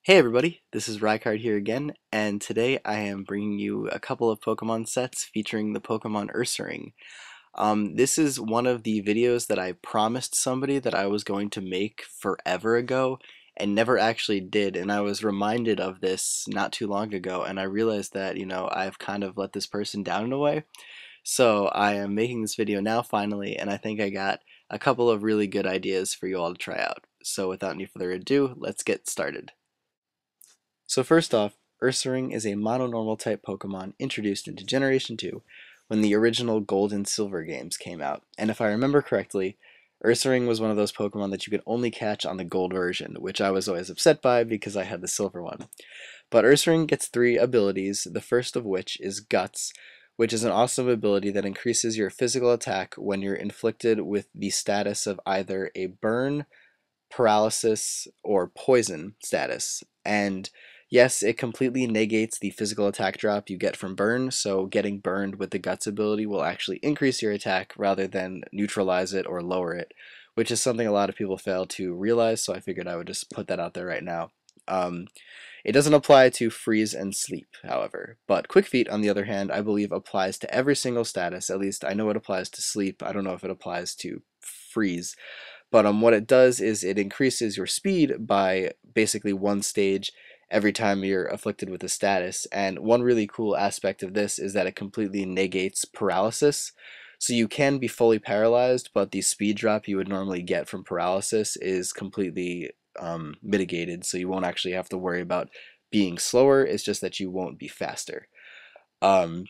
Hey everybody, this is Rykard here again, and today I am bringing you a couple of Pokemon sets featuring the Pokemon Ursaring. This is one of the videos that I promised somebody that I was going to make forever ago and never actually did, and I was reminded of this not too long ago, and I realized that, I've kind of let this person down in a way. So I am making this video now finally, and I think I got a couple of really good ideas for you all to try out. So without any further ado, let's get started. So first off, Ursaring is a mononormal type Pokemon introduced into Generation 2 when the original Gold and Silver games came out. And if I remember correctly, Ursaring was one of those Pokemon that you could only catch on the Gold version, which I was always upset by because I had the Silver one. But Ursaring gets three abilities, the first of which is Guts, which is an awesome ability that increases your physical attack when you're inflicted with the status of either a burn, paralysis, or poison status. And yes, it completely negates the physical attack drop you get from burn, so getting burned with the Guts ability will actually increase your attack rather than neutralize it or lower it, which is something a lot of people fail to realize, so I figured I would just put that out there right now. It doesn't apply to freeze and sleep, however, but Quick Feet, on the other hand, I believe applies to every single status. At least I know it applies to sleep. I don't know if it applies to freeze. But what it does is it increases your speed by basically one stage every time you're afflicted with a status. And one really cool aspect of this is that it completely negates paralysis. So you can be fully paralyzed, but the speed drop you would normally get from paralysis is completely mitigated. So you won't actually have to worry about being slower. It's just that you won't be faster. Um,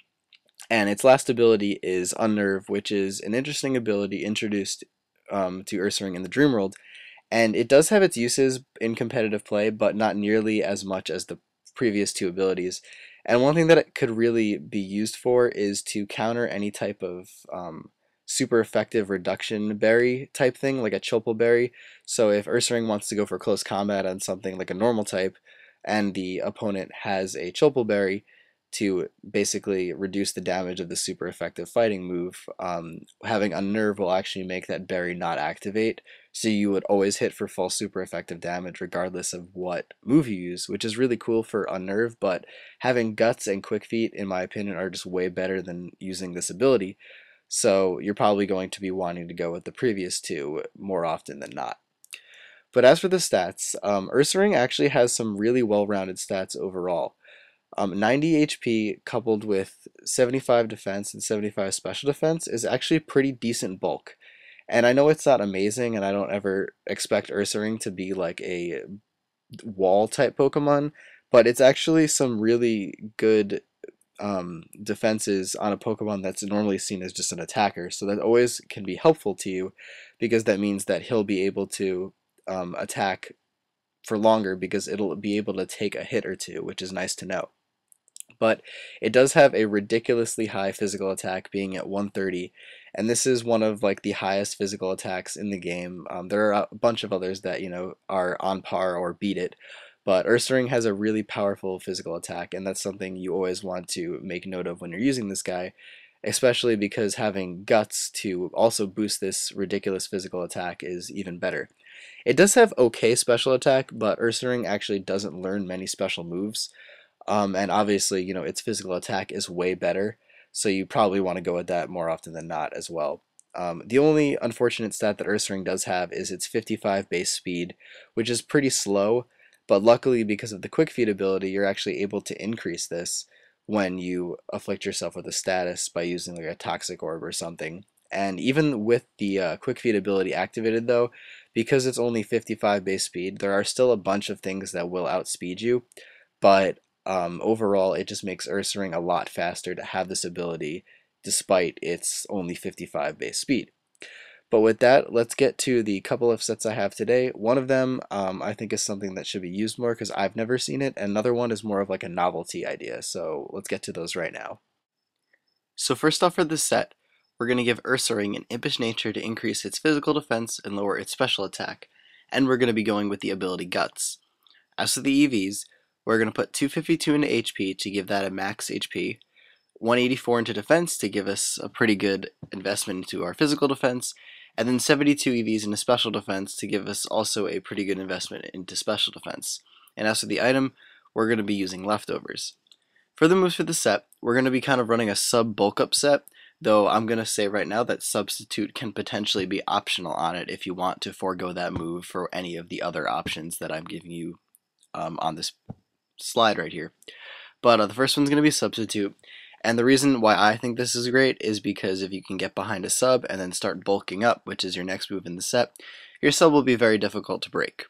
and its last ability is Unnerve, which is an interesting ability introduced to Ursaring in the Dream World, and it does have its uses in competitive play, but not nearly as much as the previous two abilities. And one thing that it could really be used for is to counter any type of super effective reduction berry type thing, like a Chopal berry. So if Ursaring wants to go for close combat on something like a normal type, and the opponent has a Chopal berry, to basically reduce the damage of the super effective fighting move, having Unnerve will actually make that berry not activate, so you would always hit for full super effective damage regardless of what move you use, which is really cool for Unnerve, but having Guts and Quick Feet, in my opinion, are just way better than using this ability, so you're probably going to be wanting to go with the previous two more often than not. But as for the stats, Ursaring actually has some really well-rounded stats overall. 90 HP coupled with 75 defense and 75 special defense is actually pretty decent bulk. And I know it's not amazing, and I don't ever expect Ursaring to be like a wall type Pokemon, but it's actually some really good defenses on a Pokemon that's normally seen as just an attacker. So that always can be helpful to you because that means that he'll be able to attack for longer because it'll be able to take a hit or two, which is nice to know. But it does have a ridiculously high physical attack, being at 130, and this is one of like the highest physical attacks in the game. There are a bunch of others that are on par or beat it, but Ursaring has a really powerful physical attack, and that's something you always want to make note of when you're using this guy, especially because having Guts to also boost this ridiculous physical attack is even better. It does have okay special attack, but Ursaring actually doesn't learn many special moves. And obviously, its physical attack is way better, so you probably want to go with that more often than not as well. The only unfortunate stat that Ursaring does have is its 55 base speed, which is pretty slow, but luckily because of the Quick Feet ability, you're actually able to increase this when you afflict yourself with a status by using like a Toxic Orb or something. And even with the Quick Feet ability activated though, because it's only 55 base speed, there are still a bunch of things that will outspeed you, but overall, it just makes Ursaring a lot faster to have this ability despite its only 55 base speed. But with that, let's get to the couple of sets I have today. One of them I think is something that should be used more because I've never seen it, and another one is more of like a novelty idea, so let's get to those right now. So first off for this set, we're going to give Ursaring an impish nature to increase its physical defense and lower its special attack, and we're going to be going with the ability Guts. As for the EVs, we're going to put 252 into HP to give that a max HP, 184 into defense to give us a pretty good investment into our physical defense, and then 72 EVs into special defense to give us also a pretty good investment into special defense. And as for the item, we're going to be using leftovers. For the moves for the set, we're going to be kind of running a sub bulk up set, though I'm going to say right now that substitute can potentially be optional on it if you want to forego that move for any of the other options that I'm giving you on this slide right here. But the first one's going to be substitute, and the reason why I think this is great is because if you can get behind a sub and then start bulking up, which is your next move in the set, your sub will be very difficult to break.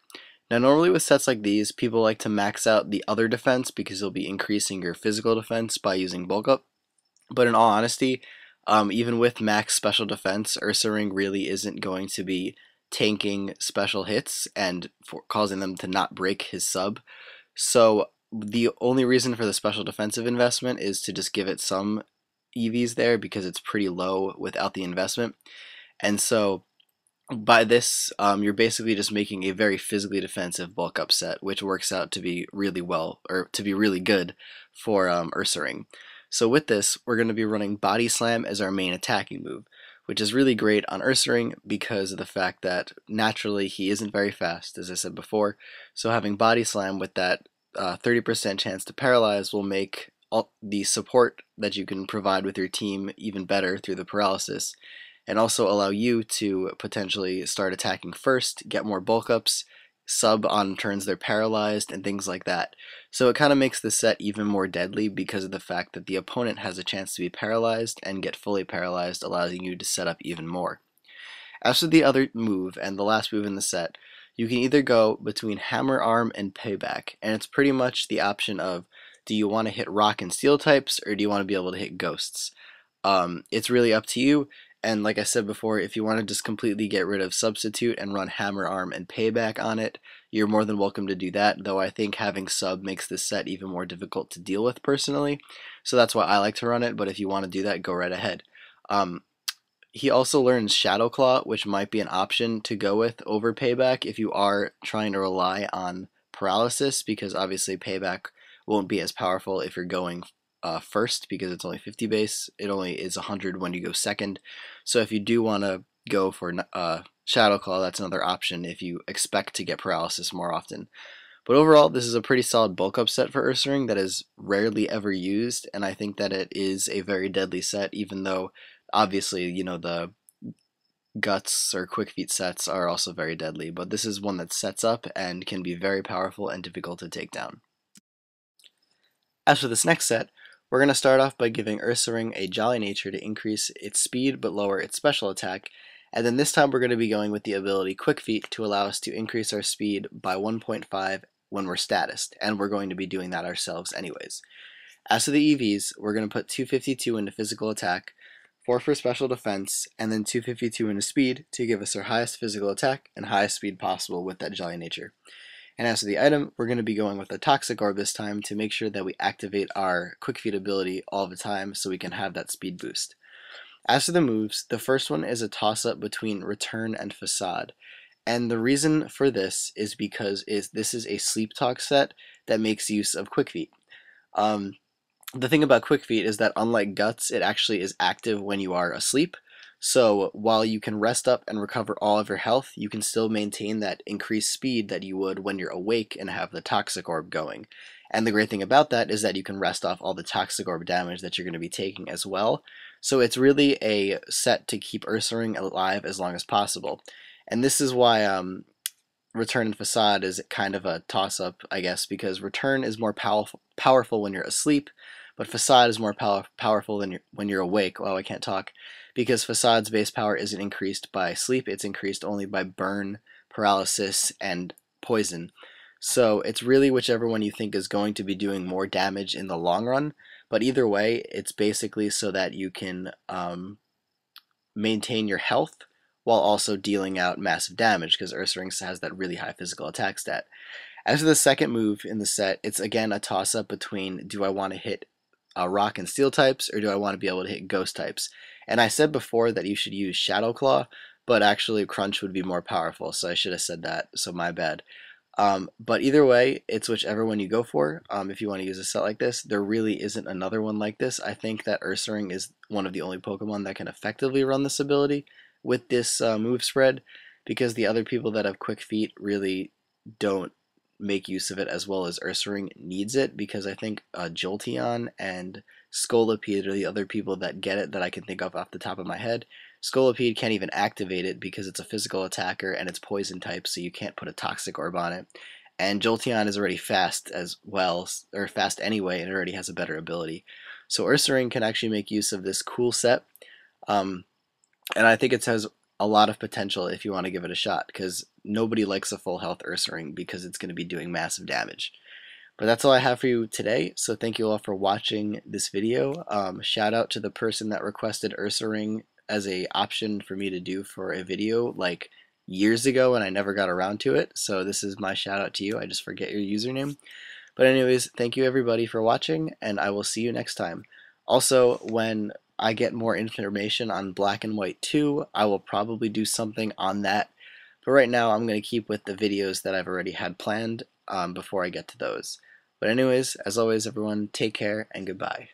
Now normally with sets like these, people like to max out the other defense because you'll be increasing your physical defense by using bulk up, but in all honesty, even with max special defense, Ursaring really isn't going to be tanking special hits and causing them to not break his sub. So the only reason for the special defensive investment is to just give it some EVs there because it's pretty low without the investment. And so by this, you're basically just making a very physically defensive bulk up set, which works out to be really well, or to be really good for Ursaring. So with this, we're going to be running Body Slam as our main attacking move, which is really great on Ursaring because of the fact that naturally he isn't very fast, as I said before. So having Body Slam with that 30% chance to paralyze will make the support that you can provide with your team even better through the paralysis, and also allow you to potentially start attacking first, get more bulk ups, sub on turns they're paralyzed, and things like that. So it kind of makes the set even more deadly because of the fact that the opponent has a chance to be paralyzed, and get fully paralyzed allowing you to set up even more. As for the other move, and the last move in the set, you can either go between Hammer Arm and Payback, and it's pretty much the option of, do you want to hit rock and steel types, or do you want to be able to hit ghosts? It's really up to you, and like I said before, if you want to just completely get rid of substitute and run Hammer Arm and Payback on it, you're more than welcome to do that, though I think having sub makes this set even more difficult to deal with personally, so that's why I like to run it, but if you want to do that, go right ahead. He also learns Shadow Claw, which might be an option to go with over Payback if you are trying to rely on paralysis, because obviously Payback won't be as powerful if you're going first because it's only 50 base. It only is 100 when you go second. So if you do want to go for Shadow Claw, that's another option if you expect to get paralysis more often. But overall, this is a pretty solid bulk up set for Ursaring that is rarely ever used, and I think that it is a very deadly set, even though obviously, you know, the Guts or Quick Feet sets are also very deadly, but this is one that sets up and can be very powerful and difficult to take down. As for this next set, we're going to start off by giving Ursaring a Jolly Nature to increase its speed but lower its special attack, and then this time we're going to be going with the ability Quick Feet to allow us to increase our speed by 1.5 when we're statused, and we're going to be doing that ourselves anyways. As for the EVs, we're going to put 252 into physical attack, 4 for special defense, and then 252 into speed to give us our highest physical attack and highest speed possible with that Jolly Nature. And as for the item, we're going to be going with a Toxic Orb this time to make sure that we activate our Quick Feet ability all the time so we can have that speed boost. As for the moves, the first one is a toss-up between Return and Facade. And the reason for this is because this is a Sleep Talk set that makes use of Quick Feet. The thing about Quick Feet is that unlike Guts, it actually is active when you are asleep. So while you can rest up and recover all of your health, you can still maintain that increased speed that you would when you're awake and have the Toxic Orb going. And the great thing about that is that you can rest off all the Toxic Orb damage that you're going to be taking as well. So it's really a set to keep Ursaring alive as long as possible. And this is why Return and Facade is kind of a toss-up, I guess, because Return is more powerful when you're asleep, but Facade is more powerful than when you're awake. Well, I can't talk. Because Facade's base power isn't increased by sleep, it's increased only by burn, paralysis, and poison. So it's really whichever one you think is going to be doing more damage in the long run, but either way, it's basically so that you can maintain your health while also dealing out massive damage, because Ursaring has that really high physical attack stat. As for the second move in the set, it's again a toss-up between, do I want to hit rock and steel types, or do I want to be able to hit ghost types? And I said before that you should use Shadow Claw, but actually Crunch would be more powerful, so I should have said that, so my bad. But either way, it's whichever one you go for. If you want to use a set like this, there really isn't another one like this. I think that Ursaring is one of the only Pokemon that can effectively run this ability with this move spread, because the other people that have Quick Feet really don't make use of it as well as Ursaring needs it, because I think Jolteon and Scolipede are the other people that get it that I can think of off the top of my head. Scolipede can't even activate it because it's a physical attacker and it's poison type, so you can't put a Toxic Orb on it. And Jolteon is already fast as well, or fast anyway, and it already has a better ability. So Ursaring can actually make use of this cool set, and I think it has a lot of potential if you want to give it a shot, because nobody likes a full health Ursaring because it's going to be doing massive damage. But that's all I have for you today, so thank you all for watching this video. Shout out to the person that requested Ursaring as a option for me to do for a video like years ago, and I never got around to it, so this is my shout out to you. I just forget your username. But anyways, thank you everybody for watching, and I will see you next time. Also, when I get more information on Black and White 2, I will probably do something on that. But right now, I'm going to keep with the videos that I've already had planned before I get to those. But anyways, as always, everyone, take care and goodbye.